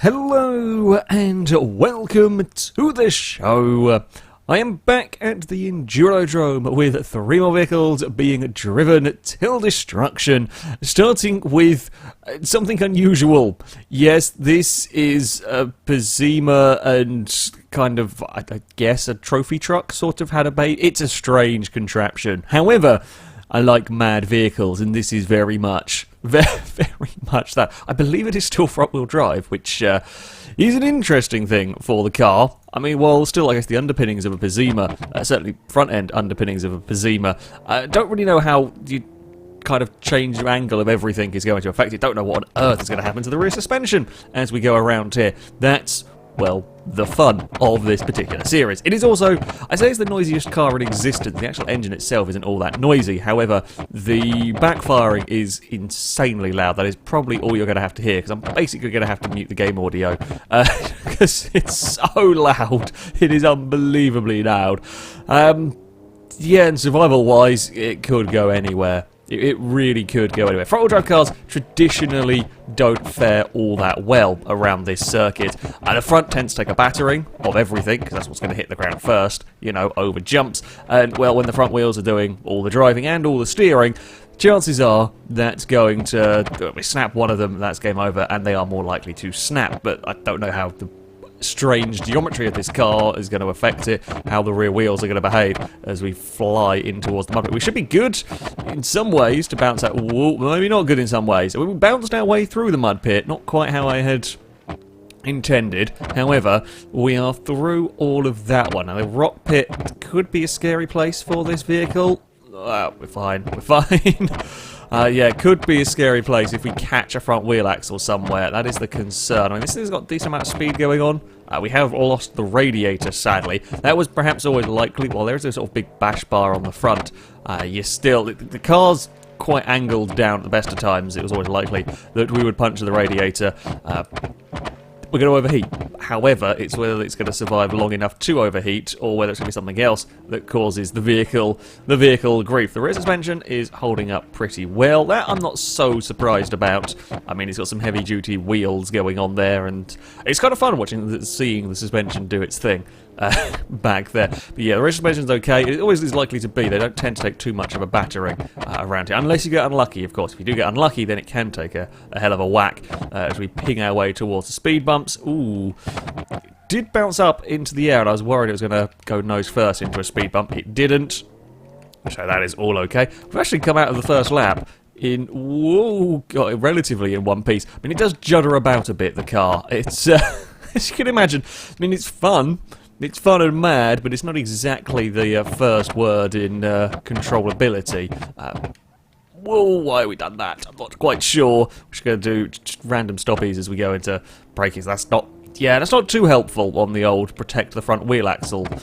Hello and welcome to the show. I am back at the Endurodrome with 3 more vehicles being driven till destruction, starting with something unusual. Yes, this is a Zima and kind of, I guess, a trophy truck sort of had a bait. It's a strange contraption. However, I like mad vehicles, and this is very much that. I believe it is still front-wheel drive, which is an interesting thing for the car. I mean, while still, I guess, the underpinnings of a Zima, certainly front-end underpinnings of a Zima, don't really know how you kind of change the angle of everything is going to affect it. Don't know what on earth is going to happen to the rear suspension as we go around here. That's, well, the fun of this particular series. It is also, I say it's the noisiest car in existence. The actual engine itself isn't all that noisy. However, the backfiring is insanely loud. That is probably all you're going to have to hear, because I'm basically going to have to mute the game audio, because it's so loud. It is unbelievably loud. Yeah, and survival-wise, it could go anywhere. It really could go anywhere. Front-wheel drive cars traditionally don't fare all that well around this circuit. And the front tends to take a battering of everything, because that's what's going to hit the ground first, you know, over jumps. And, well, when the front wheels are doing all the driving and all the steering, chances are that's going to snap one of them, that's game over, and they are more likely to snap. But I don't know how the strange geometry of this car is going to affect it, how the rear wheels are going to behave as we fly in towards the mud pit. We should be good in some ways to bounce out. Whoa, maybe not good in some ways. We bounced our way through the mud pit, not quite how I had intended. However, we are through all of that one. Now, the rock pit could be a scary place for this vehicle. We're fine. We're fine. Yeah, it could be a scary place if we catch a front wheel axle somewhere. That is the concern. I mean, this thing's got a decent amount of speed going on. We have lost the radiator, sadly. That was perhaps always likely. Well, there's a sort of big bash bar on the front. The car's quite angled down at the best of times. It was always likely that we would puncture the radiator. We're going to overheat. However, it's whether it's going to survive long enough to overheat, or whether it's going to be something else that causes the vehicle grief. The rear suspension is holding up pretty well. That I'm not so surprised about. I mean, it's got some heavy-duty wheels going on there, and it's kind of fun seeing the suspension do its thing back there. But yeah, the rear suspension's okay. It always is likely to be. They don't tend to take too much of a battering around here, unless you get unlucky, of course. If you do get unlucky, then it can take a hell of a whack as we ping our way towards the speed bumps. Ooh. Did bounce up into the air, and I was worried it was going to go nose first into a speed bump. It didn't, so that is all okay. We've actually come out of the first lap relatively in one piece. I mean, it does judder about a bit, the car. It's, as you can imagine, I mean, it's fun. It's fun and mad, but it's not exactly the first word in controllability. Whoa, why have we done that? I'm not quite sure. We're just going to do just random stoppies as we go into braking. That's not too helpful on the old protect the front wheel axle theme.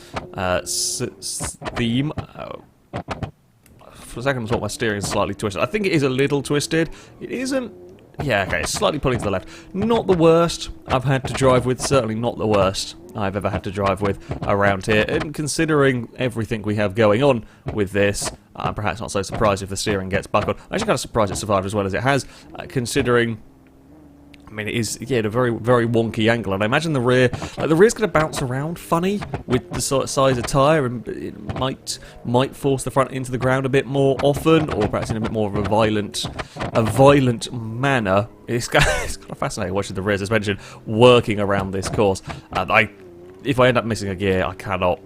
For a second I thought my steering is slightly twisted. I think it is a little twisted. It isn't. Yeah, okay, it's slightly pulling to the left. Not the worst I've had to drive with. Certainly not the worst I've ever had to drive with around here. And considering everything we have going on with this, I'm perhaps not so surprised if the steering gets buckled. I'm actually kind of surprised it survived as well as it has, considering, I mean, it is, yeah, at a very, very wonky angle, and I imagine the rear's going to bounce around funny with the sort of size of tyre, and it might force the front into the ground a bit more often, or perhaps in a bit more of a violent manner. It's kind of fascinating watching the rear suspension working around this course. If I end up missing a gear, I cannot.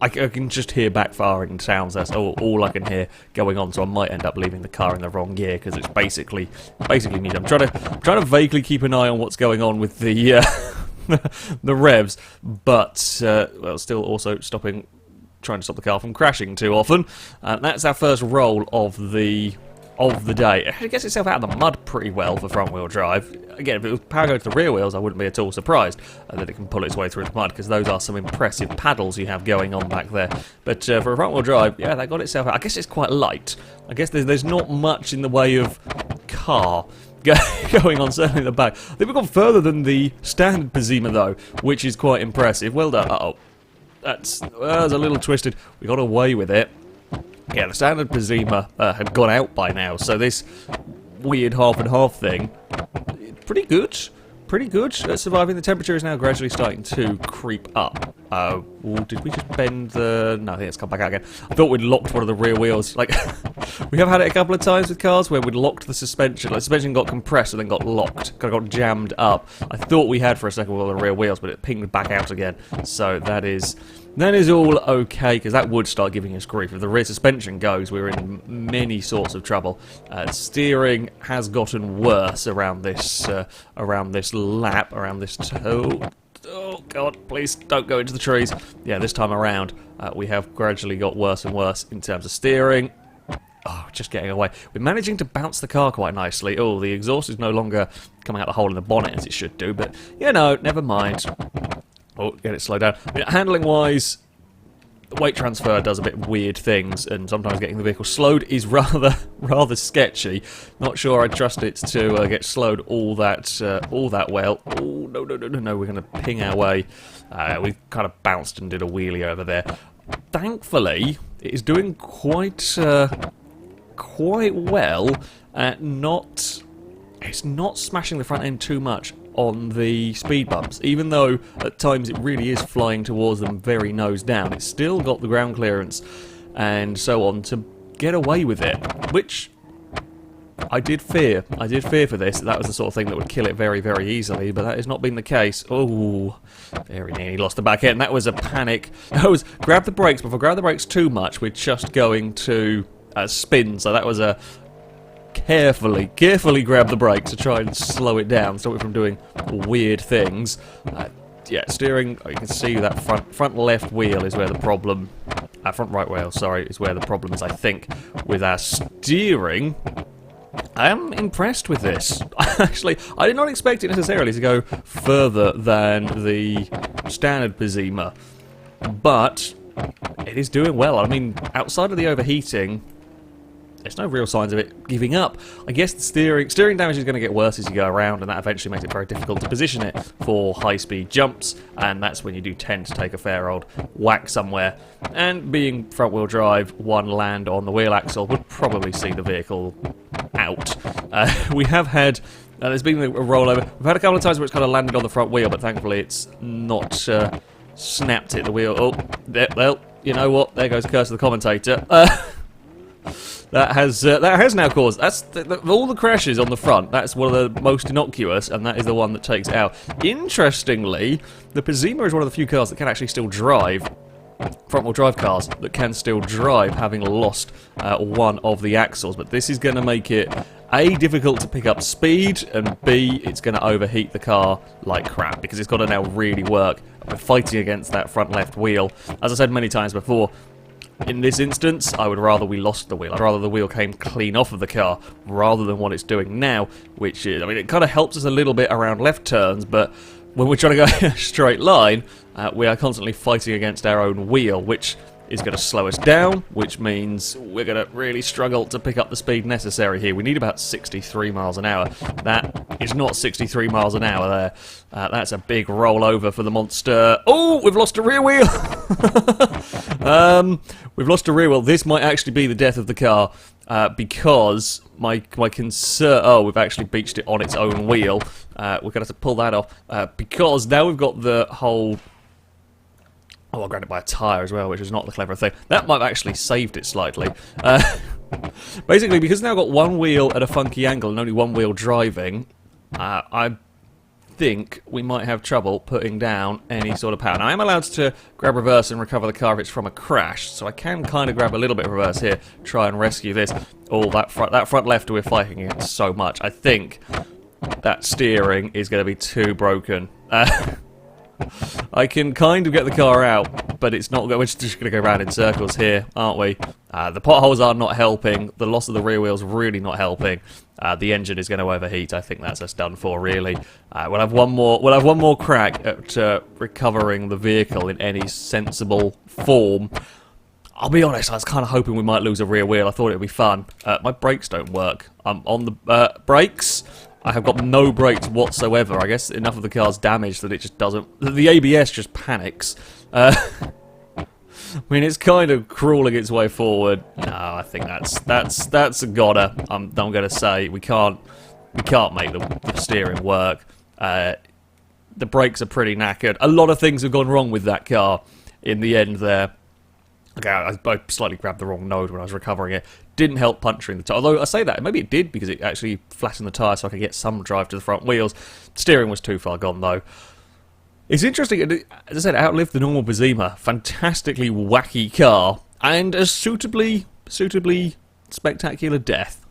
I can just hear backfiring sounds. That's all I can hear going on. So I might end up leaving the car in the wrong gear, because it's basically me. I'm trying to vaguely keep an eye on what's going on with the the revs, but well, still also trying to stop the car from crashing too often. That's our first roll of the day. It gets itself out of the mud pretty well for front-wheel drive. Again, if it was power go to the rear wheels, I wouldn't be at all surprised that it can pull its way through the mud, because those are some impressive paddles you have going on back there. But for a front-wheel drive, yeah, that got itself out. I guess it's quite light. I guess there's not much in the way of car going on, certainly in the back. I think we've gone further than the standard Zima, though, which is quite impressive. Well done. Uh-oh. That's a little twisted. We got away with it. Yeah, the standard Zima had gone out by now, so this weird half and half thing, pretty good. pretty good at surviving. The temperature is now gradually starting to creep up. Oh, did we just bend the... No, I think it's come back out again. I thought we'd locked one of the rear wheels. Like, we have had it a couple of times with cars where we'd locked the suspension. Like, the suspension got compressed and then got locked. Kind of got jammed up. I thought we had for a second one of the rear wheels, but it pinged back out again. So that is all okay, because that would start giving us grief. If the rear suspension goes, we're in many sorts of trouble. Steering has gotten worse around this lap, around this toe. Oh god, please don't go into the trees. Yeah, this time around, we have gradually got worse and worse in terms of steering. Oh, just getting away. We're managing to bounce the car quite nicely. Oh, the exhaust is no longer coming out the hole in the bonnet as it should do, but, you know, never mind. Oh, get it slowed down. I mean, handling-wise, weight transfer does a bit weird things, and sometimes getting the vehicle slowed is rather sketchy. Not sure I trust it to get slowed all that well. Oh no! We're going to ping our way. We kind of bounced and did a wheelie over there. Thankfully, it is doing quite well at not. It's not smashing the front end too much on the speed bumps, even though at times it really is flying towards them very nose down. It's still got the ground clearance and so on to get away with it, which I did fear. I did fear for this. That was the sort of thing that would kill it very, very easily, but that has not been the case. Oh, very nearly lost the back end. That was a panic. That was grab the brakes, but if I grab the brakes too much, we're just going to spin, so that was a carefully grab the brake to try and slow it down, stop it from doing weird things. Yeah, steering, you can see that front left wheel is where the problem, front right wheel, sorry, is where the problem is, I think, with our steering. I am impressed with this. Actually, I did not expect it necessarily to go further than the standard Zima, but it is doing well. I mean, outside of the overheating, there's no real signs of it giving up. I guess the steering damage is going to get worse as you go around, and that eventually makes it very difficult to position it for high-speed jumps, and that's when you do tend to take a fair old whack somewhere. And being front-wheel drive, one land on the wheel axle would probably see the vehicle out. We have had... there's been a rollover. We've had a couple of times where it's kind of landed on the front wheel, but thankfully it's not snapped it, the wheel. Oh, well, you know what? There goes Curse of the Commentator. That has now caused... That's all the crashes on the front. That's one of the most innocuous, and that is the one that takes it out. Interestingly, the Zima is one of the few cars that can actually still drive. Front-wheel drive cars that can still drive, having lost one of the axles. But this is going to make it, A, difficult to pick up speed, and B, it's going to overheat the car like crap, because it's got to now really work. We're fighting against that front left wheel. As I said many times before, in this instance, I would rather we lost the wheel. I'd rather the wheel came clean off of the car rather than what it's doing now, which is, I mean, it kind of helps us a little bit around left turns, but when we're trying to go in a straight line, we are constantly fighting against our own wheel, which is going to slow us down, which means we're going to really struggle to pick up the speed necessary here. We need about 63 miles an hour. That is not 63 miles an hour there. That's a big rollover for the monster. Oh, we've lost a rear wheel! We've lost a rear wheel. This might actually be the death of the car, because my concern... Oh, we've actually beached it on its own wheel. We're going to have to pull that off, because now we've got the whole... Oh, I grabbed it by a tyre as well, which is not the clever thing. That might have actually saved it slightly. Basically, because now I've got one wheel at a funky angle and only one wheel driving, I think we might have trouble putting down any sort of power. Now, I am allowed to grab reverse and recover the car if it's from a crash, so I can kind of grab a little bit of reverse here, try and rescue this. Oh, that front left we're fighting against so much. I think that steering is going to be too broken. I can kind of get the car out, but it's not. We're just going to go around in circles here, aren't we? The potholes are not helping. The loss of the rear wheel's really not helping. The engine is going to overheat. I think that's us done for, really. We'll have one more crack at recovering the vehicle in any sensible form. I'll be honest, I was kind of hoping we might lose a rear wheel. I thought it would be fun. My brakes don't work. On the brakes, I have got no brakes whatsoever. I guess enough of the car's damaged that it just doesn't... The ABS just panics. I mean, it's kind of crawling its way forward. No, I think that's a goner. I'm going to say we can't make the steering work. The brakes are pretty knackered. A lot of things have gone wrong with that car in the end there. Okay, I slightly grabbed the wrong node when I was recovering it. Didn't help puncturing the tyre. Although I say that, maybe it did because it actually flattened the tyre so I could get some drive to the front wheels. Steering was too far gone though. It's interesting, as I said, outlived the normal Zima. Fantastically wacky car and a suitably spectacular death.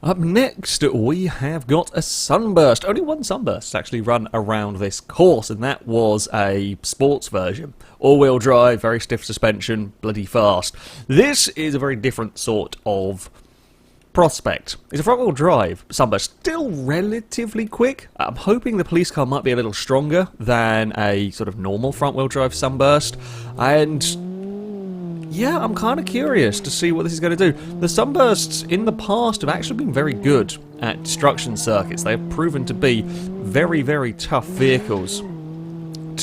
Up next, we have got a Sunburst. Only one Sunburst actually run around this course, and that was a sports version. All-wheel drive, very stiff suspension, bloody fast. This is a very different sort of prospect. It's a front-wheel drive Sunburst, still relatively quick. I'm hoping the police car might be a little stronger than a sort of normal front-wheel drive Sunburst, and yeah, I'm kind of curious to see what this is going to do. The Sunbursts in the past have actually been very good at destruction circuits. They have proven to be very, very tough vehicles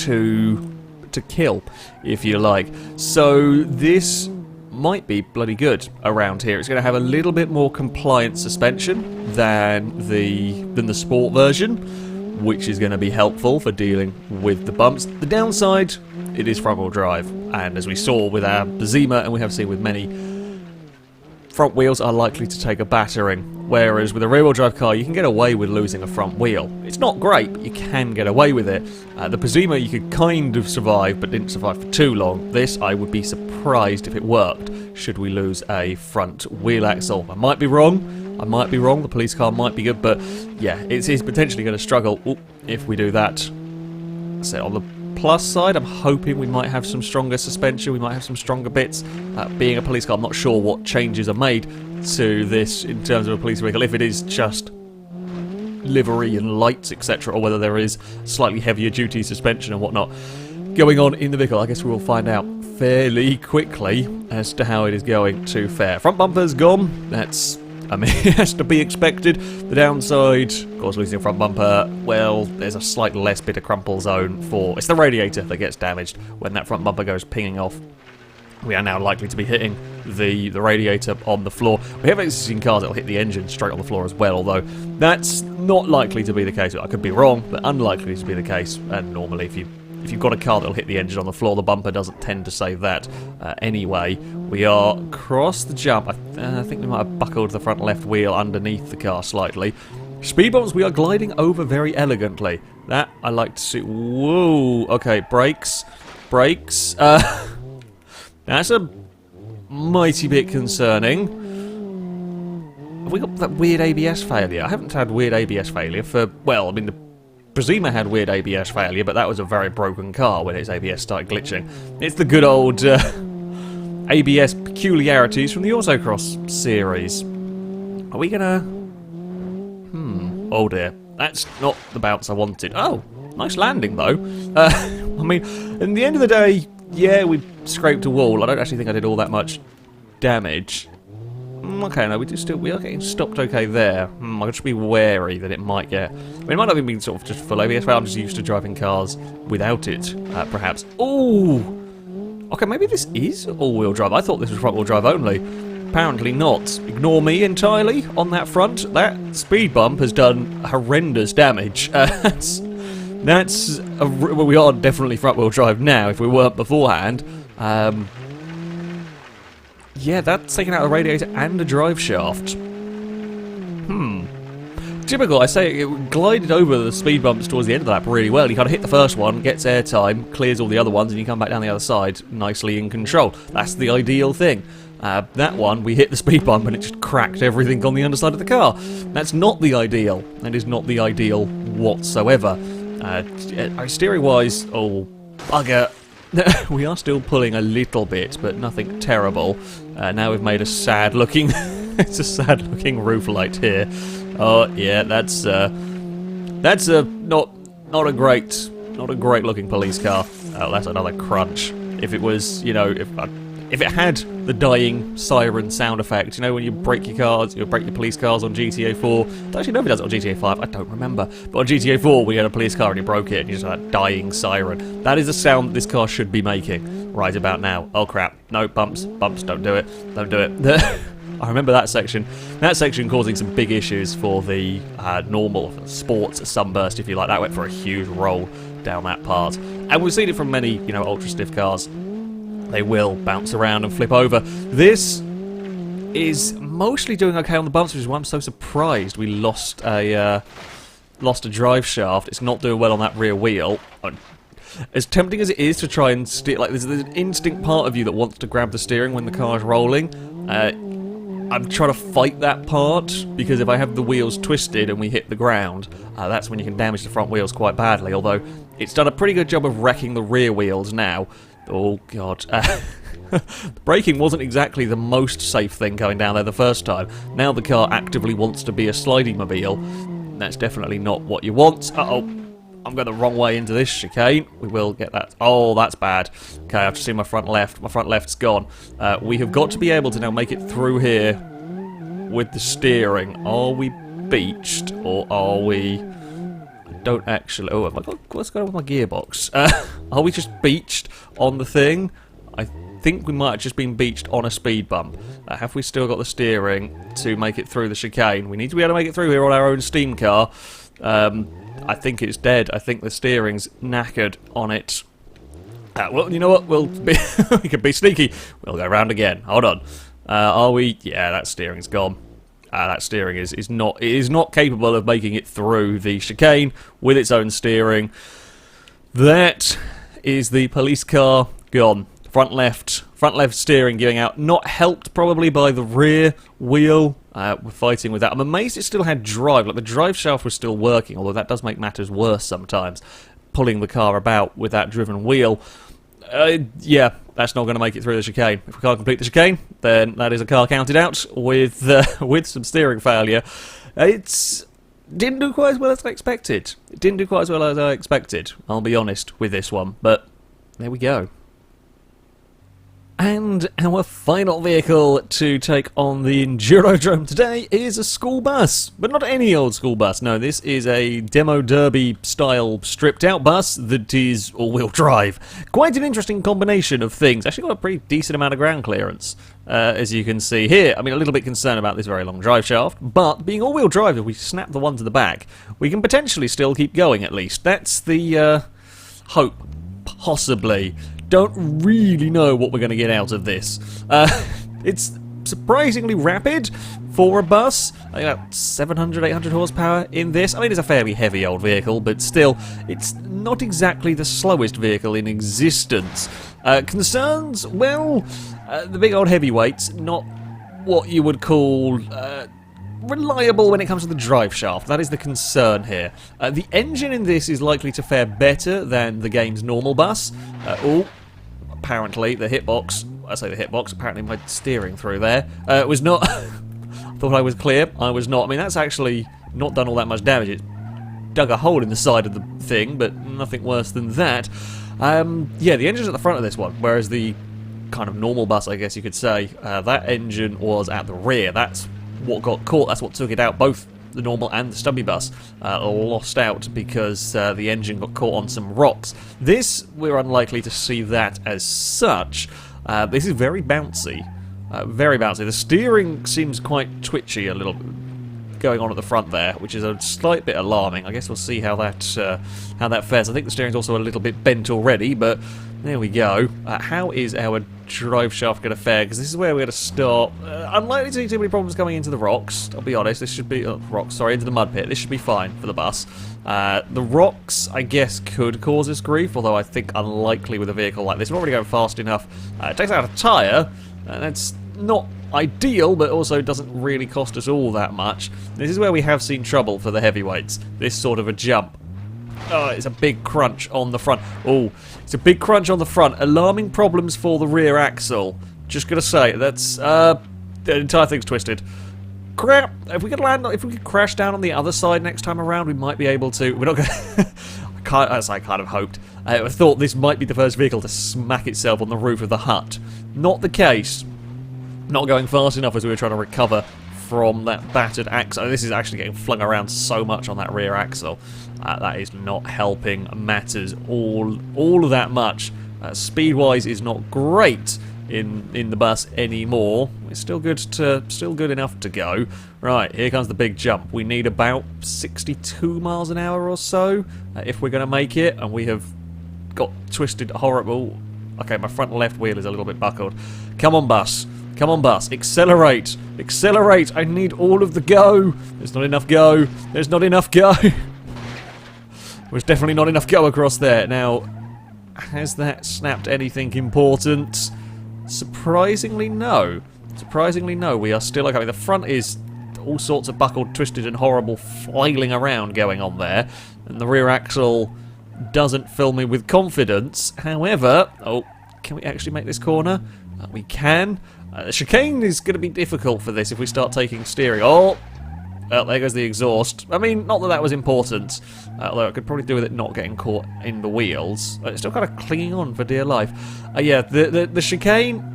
to kill, if you like. So this might be bloody good around here. It's going to have a little bit more compliant suspension than the sport version, which is going to be helpful for dealing with the bumps. The downside, it is front-wheel drive, and as we saw with our Zima, and we have seen with many, front wheels are likely to take a battering, whereas with a rear-wheel drive car, you can get away with losing a front wheel. It's not great, but you can get away with it. The Zima you could kind of survive, but didn't survive for too long. This, I would be surprised if it worked, should we lose a front wheel axle. I might be wrong, the police car might be good, but yeah, it's potentially going to struggle if we do that. So on the plus side, I'm hoping we might have some stronger suspension, we might have some stronger bits. Being a police car, I'm not sure what changes are made to this in terms of a police vehicle, if it is just livery and lights, etc., or whether there is slightly heavier duty suspension and whatnot going on in the vehicle. I guess we will find out fairly quickly as to how it is going to fare. Front bumper's gone, that's, I mean, it has to be expected. The downside, of course, losing a front bumper, well, there's a slightly less bit of crumple zone for... It's the radiator that gets damaged when that front bumper goes pinging off. We are now likely to be hitting the radiator on the floor. We have existing cars that will hit the engine straight on the floor as well, although that's not likely to be the case. I could be wrong, but unlikely to be the case. And normally, if you've got a car that will hit the engine on the floor, the bumper doesn't tend to say that anyway. We are across the jump. I think we might have buckled the front left wheel underneath the car slightly. Speed bumps we are gliding over very elegantly. That I like to see. Whoa. Okay, brakes. That's a mighty bit concerning. Have we got that weird ABS failure? I haven't had weird ABS failure for, well, I mean, the Zima had weird ABS failure, but that was a very broken car when its ABS started glitching. It's the good old ABS peculiarities from the Autocross series. Are we gonna... Oh dear. That's not the bounce I wanted. Oh, nice landing though. I mean, in the end of the day, yeah, we scraped a wall. I don't actually think I did all that much damage. Okay, no, we are getting stopped okay there. I should be wary that it might get... I mean, it might not have been sort of just full ABS, but I'm just used to driving cars without it, perhaps. Ooh! Okay, maybe this is all-wheel drive. I thought this was front-wheel drive only. Apparently not. Ignore me entirely on that front. That speed bump has done horrendous damage. Well, we are definitely front-wheel drive now, if we weren't beforehand. Yeah, that's taking out the radiator and the drive shaft. Typical, I say, it glided over the speed bumps towards the end of the lap really well. You kind of hit the first one, gets airtime, clears all the other ones, and you come back down the other side nicely in control. That's the ideal thing. That one, we hit the speed bump and it just cracked everything on the underside of the car. That's not the ideal. That is not the ideal whatsoever. Steering-wise, oh, bugger. We are still pulling a little bit, but nothing terrible. Now we've made a sad-looking... it's a sad-looking roof light here. Oh yeah, that's a not a great looking police car. Oh, that's another crunch. If it was, you know, if it had the dying siren sound effect, you know, when you break your cars, you break your police cars on GTA 4. I don't actually know if it does it on GTA 5. I don't remember. But on GTA 4, we had a police car and you broke it, and you just had that dying siren. That is the sound this car should be making right about now. Oh crap! No bumps, don't do it, don't do it. I remember that section. That section causing some big issues for the normal sports Sunburst, if you like. That went for a huge roll down that part. And we've seen it from many, ultra stiff cars. They will bounce around and flip over. This is mostly doing okay on the bumps, which is why I'm so surprised we lost a drive shaft. It's not doing well on that rear wheel. As tempting as it is to try and steer, like there's an instinct part of you that wants to grab the steering when the car's rolling. I'm trying to fight that part, because if I have the wheels twisted and we hit the ground, that's when you can damage the front wheels quite badly, although it's done a pretty good job of wrecking the rear wheels now. Oh god. The braking wasn't exactly the most safe thing going down there the first time. Now the car actively wants to be a sliding mobile. That's definitely not what you want. Uh-oh. I'm going the wrong way into this chicane. We will get that. Oh, that's bad. Okay, I've just seen my front left. My front left's gone. We have got to be able to now make it through here with the steering. Are we beached, or are we... I don't actually... Oh, what's going on with my gearbox? Are we just beached on the thing? I think we might have just been beached on a speed bump. Have we still got the steering to make it through the chicane? We need to be able to make it through here on our own steam car. I think it's dead. I think the steering's knackered on it. Well, you know what? We can be sneaky. We'll go round again. Hold on. Are we? Yeah, that steering's gone. That steering is not capable of making it through the chicane with its own steering. That is the police car gone. Front left steering giving out. Not helped probably by the rear wheel. We're fighting with that. I'm amazed it still had drive. Like the drive shaft was still working, although that does make matters worse sometimes. Pulling the car about with that driven wheel. Yeah, that's not going to make it through the chicane. If we can't complete the chicane, then that is a car counted out with some steering failure. It didn't do quite as well as I expected. It didn't do quite as well as I expected, I'll be honest with this one. But there we go. And our final vehicle to take on the Endurodrome today is a school bus. But not any old school bus, no, this is a demo derby style stripped out bus that is all-wheel drive. Quite an interesting combination of things. Actually got a pretty decent amount of ground clearance, as you can see here. I mean, a little bit concerned about this very long drive shaft, but being all-wheel drive, if we snap the one to the back, we can potentially still keep going at least. That's the hope, possibly. Don't really know what we're going to get out of this. It's surprisingly rapid for a bus. I think about 700, 800 horsepower in this. I mean, it's a fairly heavy old vehicle, but still, it's not exactly the slowest vehicle in existence. Concerns? Well, the big old heavyweights, not what you would call... reliable when it comes to the drive shaft. That is the concern here. The engine in this is likely to fare better than the game's normal bus. Apparently the hitbox, I say the hitbox, apparently my steering through there, was not... I thought I was clear. I was not. I mean, that's actually not done all that much damage. It dug a hole in the side of the thing, but nothing worse than that. Yeah, the engine's at the front of this one, whereas the kind of normal bus, I guess you could say, that engine was at the rear. That's what got caught, that's what took it out. Both the normal and the stubby bus lost out because the engine got caught on some rocks. This, we're unlikely to see that as such. This is very bouncy. Very bouncy. The steering seems quite twitchy a little bit going on at the front there, which is a slight bit alarming. I guess we'll see how that fares. I think the steering's also a little bit bent already, but there we go. How is our drive shaft going to fare? Because this is where we're going to start. Unlikely to see too many problems coming into the rocks. I'll be honest. This should be into the mud pit. This should be fine for the bus. The rocks, I guess, could cause us grief, although I think unlikely with a vehicle like this. We're already going fast enough. It takes out a tyre. That's not ideal, but also doesn't really cost us all that much. This is where we have seen trouble for the heavyweights. This sort of a jump. Oh, it's a big crunch on the front. Oh, it's a big crunch on the front. Alarming problems for the rear axle. Just gonna say, that's, the entire thing's twisted. Crap! If we could crash down on the other side next time around, we might be able to. We're not gonna... As I kind of hoped. I thought this might be the first vehicle to smack itself on the roof of the hut. Not the case. Not going fast enough as we were trying to recover from that battered axle. This is actually getting flung around so much on that rear axle. That is not helping matters all that much. Speed-wise is not great. in the bus anymore. It's still good enough to go. Right, here comes the big jump. We need about 62 miles an hour or so if we're going to make it, and we have got twisted horrible. Okay, my front left wheel is a little bit buckled. Come on, bus. Come on, bus. Accelerate. Accelerate. I need all of the go. There's not enough go. There's not enough go. There's definitely not enough go across there. Now, has that snapped anything important? Surprisingly, no. Surprisingly, no. We are still okay. The front is all sorts of buckled, twisted, and horrible flailing around going on there. And the rear axle doesn't fill me with confidence. However, oh, can we actually make this corner? We can. The chicane is going to be difficult for this if we start taking steering. Oh, there goes the exhaust. I mean, not that that was important, although I could probably do with it not getting caught in the wheels. It's still kind of clinging on for dear life. Yeah, the chicane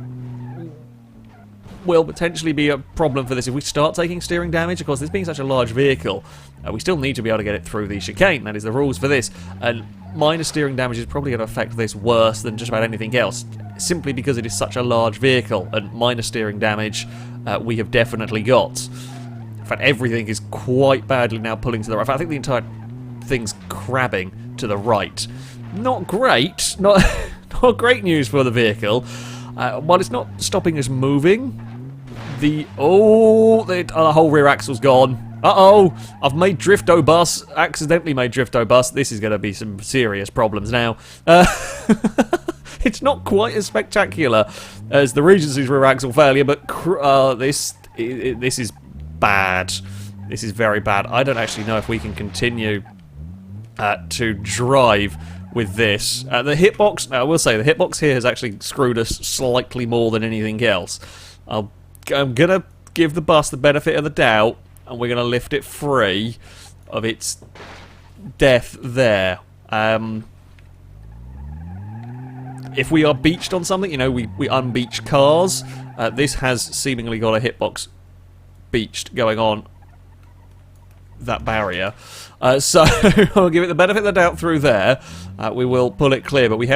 will potentially be a problem for this if we start taking steering damage. Of course, this being such a large vehicle, we still need to be able to get it through the chicane. That is the rules for this. And minor steering damage is probably going to affect this worse than just about anything else, simply because it is such a large vehicle, and minor steering damage we have definitely got. In fact, everything is quite badly now pulling to the right. In fact, I think the entire thing's crabbing to the right. Not great. Not great news for the vehicle. While it's not stopping us moving, the whole rear axle's gone. Uh-oh, I've made Drifto Bus, accidentally made Drifto Bus. This is going to be some serious problems now. It's not quite as spectacular as the Regency's rear axle failure, but this is bad. This is very bad. I don't actually know if we can continue to drive with this. The hitbox, I will say, the hitbox here has actually screwed us slightly more than anything else. I'm going to give the bus the benefit of the doubt, and we're going to lift it free of its death there. If we are beached on something, you know, we unbeach cars, this has seemingly got a hitbox beached going on that barrier. So I'll give it the benefit of the doubt through there. We will pull it clear, but we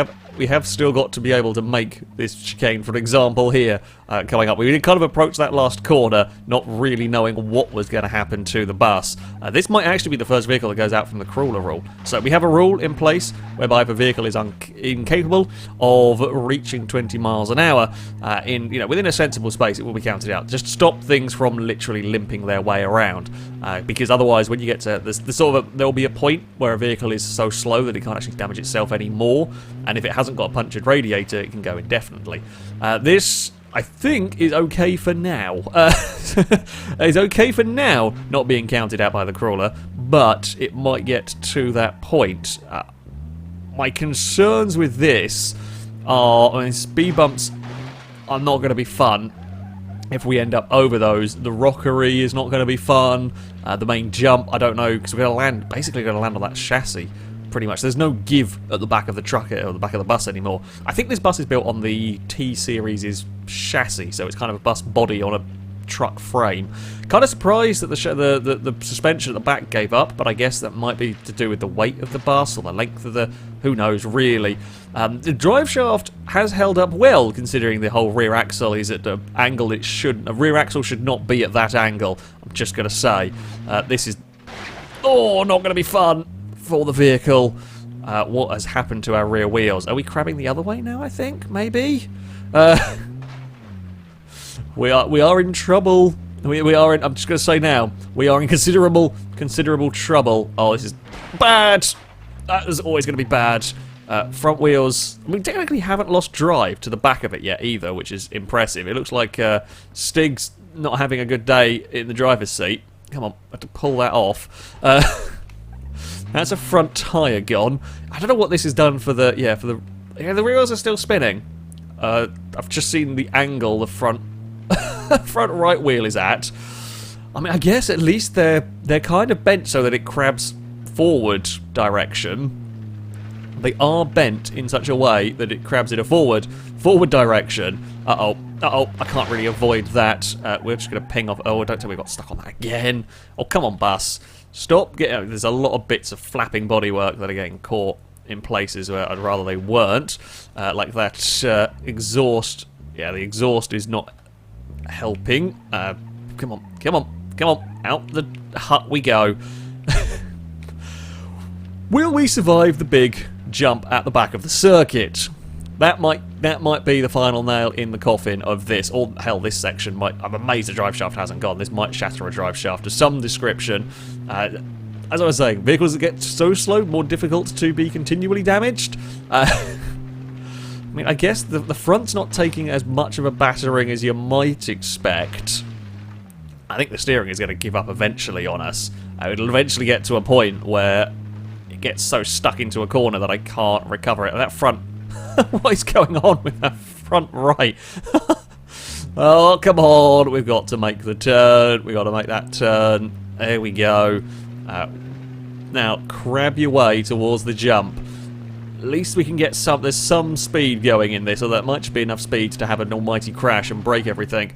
have still got to be able to make this chicane, for example, here coming up. We did kind of approach that last corner, not really knowing what was going to happen to the bus. This might actually be the first vehicle that goes out from the crawler rule. So we have a rule in place whereby if a vehicle is incapable of reaching 20 miles an hour within a sensible space, it will be counted out. Just stop things from literally limping their way around, because otherwise, when you get to there will be a point where a vehicle is so slow that it can't actually damage itself anymore, and if it hasn't got a punctured radiator, it can go indefinitely. This, I think, is okay for now. It's okay for now, not being counted out by the crawler, but it might get to that point. My concerns with this are, speed bumps are not going to be fun. If we end up over those, the rockery is not going to be fun. The main jump, I don't know, because we're basically going to land on that chassis, pretty much. There's no give at the back of the truck or the back of the bus anymore. I think this bus is built on the T-Series' chassis, so it's kind of a bus body on a truck frame. Kind of surprised that the suspension at the back gave up, but I guess that might be to do with the weight of the bus or the length of the... who knows, really. The drive shaft has held up well, considering the whole rear axle is at an angle it shouldn't. A rear axle should not be at that angle, I'm just going to say. This is... not going to be fun for the vehicle. What has happened to our rear wheels? Are we crabbing the other way now, I think? Maybe? We are in trouble. We are in... I'm just going to say now, we are in considerable trouble. Oh, this is bad. That is always going to be bad. Front wheels... We technically haven't lost drive to the back of it yet either, which is impressive. It looks like Stig's not having a good day in the driver's seat. Come on, I have to pull that off. That's a front tyre gone. I don't know what this has done for the... Yeah, the rear wheels are still spinning. I've just seen the angle the front right wheel is at. I mean, I guess at least they're kind of bent so that it crabs forward direction. They are bent in such a way that it crabs in a forward direction. Uh-oh, I can't really avoid that. We're just going to ping off. Oh, don't tell me we got stuck on that again. Oh, come on, bus. Stop getting... There's a lot of bits of flapping bodywork that are getting caught in places where I'd rather they weren't. Like that exhaust Yeah, the exhaust is not helping. Come on, come on, come on. Out the hut we go. Will we survive the big jump at the back of the circuit? That might be the final nail in the coffin of this. Or, hell, this section might... I'm amazed the drive shaft hasn't gone. This might shatter a drive shaft of some description. As I was saying, vehicles that get so slow, more difficult to be continually damaged. I mean, I guess the front's not taking as much of a battering as you might expect. I think the steering is going to give up eventually on us. It'll eventually get to a point where it gets so stuck into a corner that I can't recover it. And that front... what is going on with that front right? Oh, come on. We've got to make the turn. We've got to make that turn. There we go. Now, crab your way towards the jump. At least we can get some... There's some speed going in this, or that might be enough speed to have an almighty crash and break everything.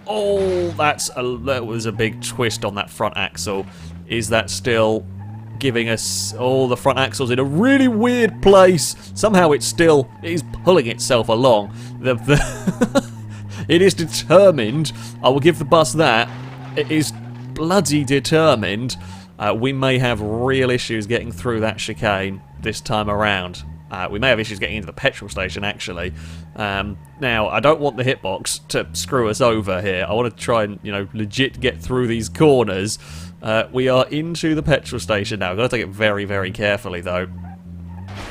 Oh, that was a big twist on that front axle. Is that still... giving us all the front axles in a really weird place? Somehow it is pulling itself along. It is determined. I will give the bus that. It is bloody determined. We may have real issues getting through that chicane this time around. We may have issues getting into the petrol station, actually. Now, I don't want the hitbox to screw us over here. I want to try and, legit get through these corners. We are into the petrol station now. I've got to take it very, very carefully, though.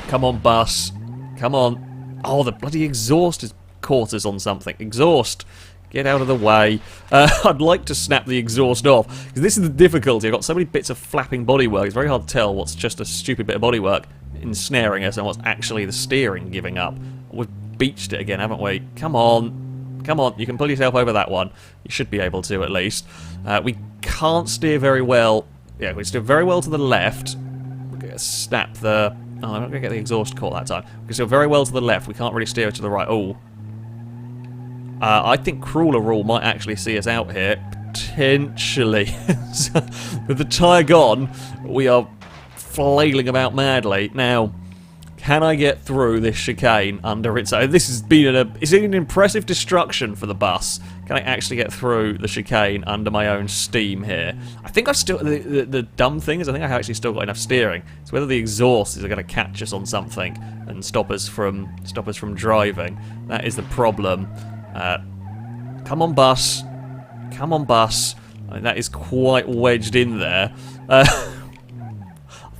Come on, bus. Come on. Oh, the bloody exhaust has caught us on something. Exhaust. Get out of the way. I'd like to snap the exhaust off, because this is the difficulty. I've got so many bits of flapping bodywork. It's very hard to tell what's just a stupid bit of bodywork ensnaring us and what's actually the steering giving up. We've beached it again, haven't we? Come on. Come on. You can pull yourself over that one. You should be able to, at least. We can't steer very well. Yeah, we steer very well to the left. We're going to snap the... Oh, I'm not going to get the exhaust caught that time. We can steer very well to the left. We can't really steer to the right. Oh. I think Crawler Rule might actually see us out here. Potentially. With the tyre gone, we are flailing about madly. Now, can I get through this chicane under its own? This has been an impressive destruction for the bus. Can I actually get through the chicane under my own steam here? I think I've still... The dumb thing is I think I've actually still got enough steering. It's whether the exhaust is going to catch us on something and stop us from driving. That is the problem. Come on, bus. Come on, bus. I mean, that is quite wedged in there. I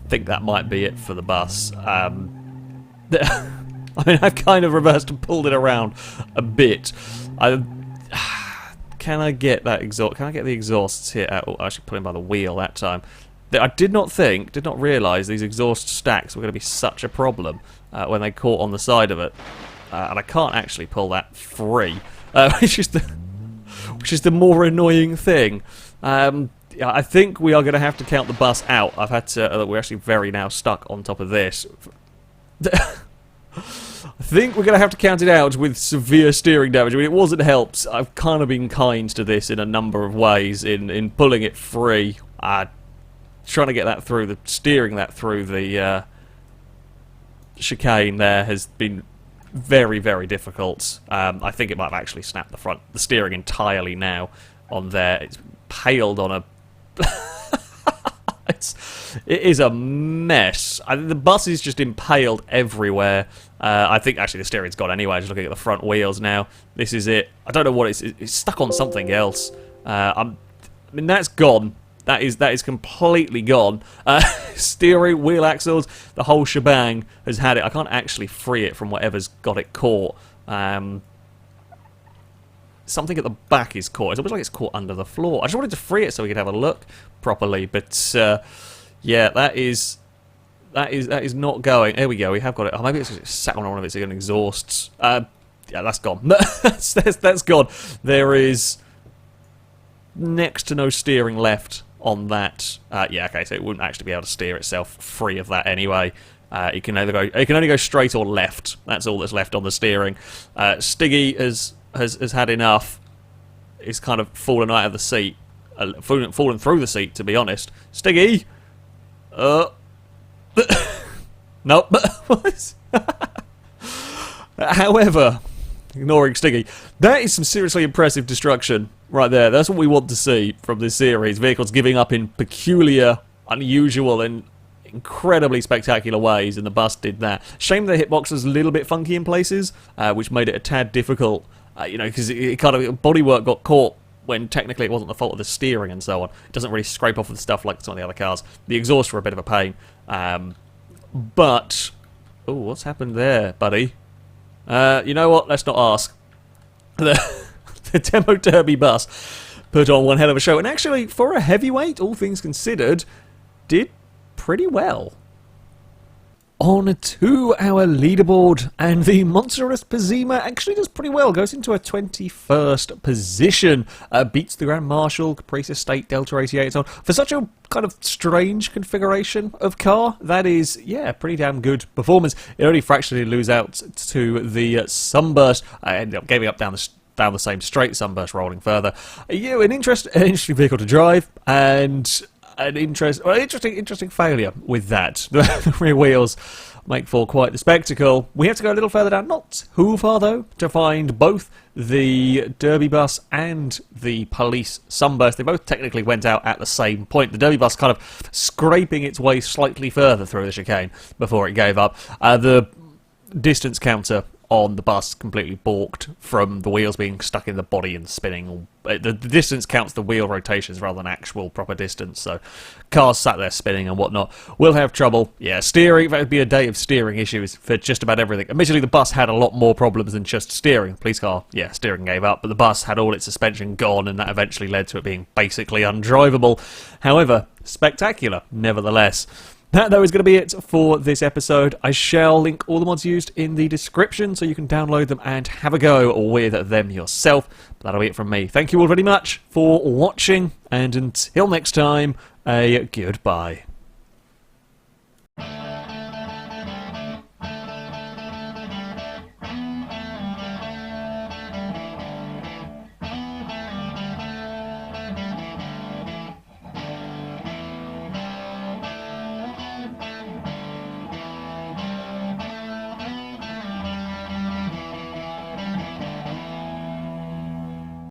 think that might be it for the bus. I mean, I've kind of reversed and pulled it around a bit. Can I get that exhaust? Can I get the exhausts here? Oh, I should put him by the wheel that time. I did not realise these exhaust stacks were going to be such a problem when they caught on the side of it. And I can't actually pull that free, which is the more annoying thing. I think we are going to have to count the bus out. I've had to. We're actually very now stuck on top of this. I think we're going to have to count it out with severe steering damage. I mean, it wasn't helped. I've kind of been kind to this in a number of ways in pulling it free. Trying to get that through, steering that through the chicane there has been very, very difficult. I think it might have actually snapped the steering entirely now on there. It's paled on a... It is a mess. The bus is just impaled everywhere. I think actually the steering's gone anyway, just looking at the front wheels now. This is it. I don't know what it's stuck on something else. I mean, that's gone. That is completely gone. Steering, wheel axles, the whole shebang has had it. I can't actually free it from whatever's got it caught. Something at the back is caught. It's almost like it's caught under the floor. I just wanted to free it so we could have a look properly, but yeah, that is not going. There we go. We have got it. Oh, maybe it's sat on one of its own exhausts. Yeah, that's gone. that's gone. There is next to no steering left on that. Yeah, okay. So it wouldn't actually be able to steer itself free of that anyway. It can only go straight or left. That's all that's left on the steering. Stiggy has had enough. He's kind of fallen out of the seat, fallen through the seat, to be honest. Stiggy, nope. However, ignoring Stiggy. That is some seriously impressive destruction right there. That's what we want to see from this series. Vehicles giving up in peculiar, unusual, and incredibly spectacular ways, and the bus did that. Shame the hitbox was a little bit funky in places, which made it a tad difficult, because it kind of, bodywork got caught when technically it wasn't the fault of the steering and so on. It doesn't really scrape off of the stuff like some of the other cars. The exhausts were a bit of a pain. But, oh, what's happened there, buddy? You know what? Let's not ask. The Demo Derby bus put on one hell of a show. And actually, for a heavyweight, all things considered, did pretty well. On to our leaderboard, and the monstrous Zima actually does pretty well. Goes into a 21st position. Beats the Grand Marshal, Caprice Estate, Delta 88, and so on. For such a kind of strange configuration of car, that is, yeah, pretty damn good performance. It only fractionally lose out to the Sunburst. I ended up giving up down the same straight, Sunburst rolling further. An interesting vehicle to drive, and an interesting failure with that. The rear wheels make for quite the spectacle. We have to go a little further down, not too far though, to find both the Derby bus and the police Sunburst. They both technically went out at the same point. The Derby bus kind of scraping its way slightly further through the chicane before it gave up. The distance counter on the bus completely balked from the wheels being stuck in the body and spinning. The distance counts the wheel rotations rather than actual proper distance, so cars sat there spinning and whatnot. We'll have trouble. Yeah, steering, that would be a day of steering issues for just about everything. Admittedly, the bus had a lot more problems than just steering. Police car, yeah, steering gave up, but the bus had all its suspension gone, and that eventually led to it being basically undrivable. However, spectacular, nevertheless. That, though, is going to be it for this episode. I shall link all the mods used in the description so you can download them and have a go with them yourself. But that'll be it from me. Thank you all very much for watching, and until next time, a goodbye.